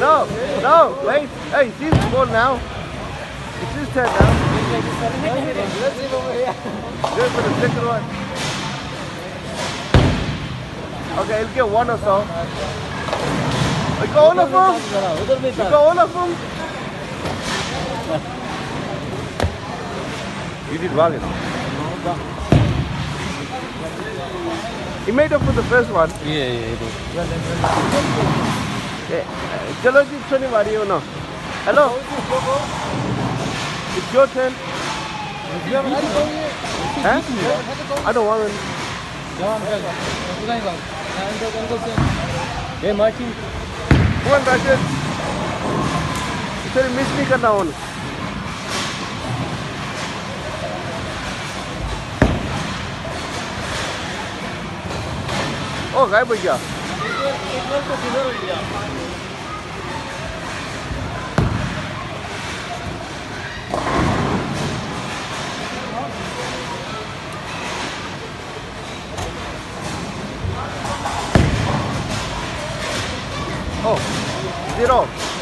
No, no, wait. Hey, she's the ball now. It's his turn now. Good for the second one. Okay, he'll get one or so. You got all of them? You got all of them? You did well, you know. He made up for the first one. Yeah. चलो जी सुनी बारी हो ना hello it's your turn huh? I don't want it Hey, Martin. go on Rashid इसे miss नहीं करना होना ओ गायब हो गया Oh, 0.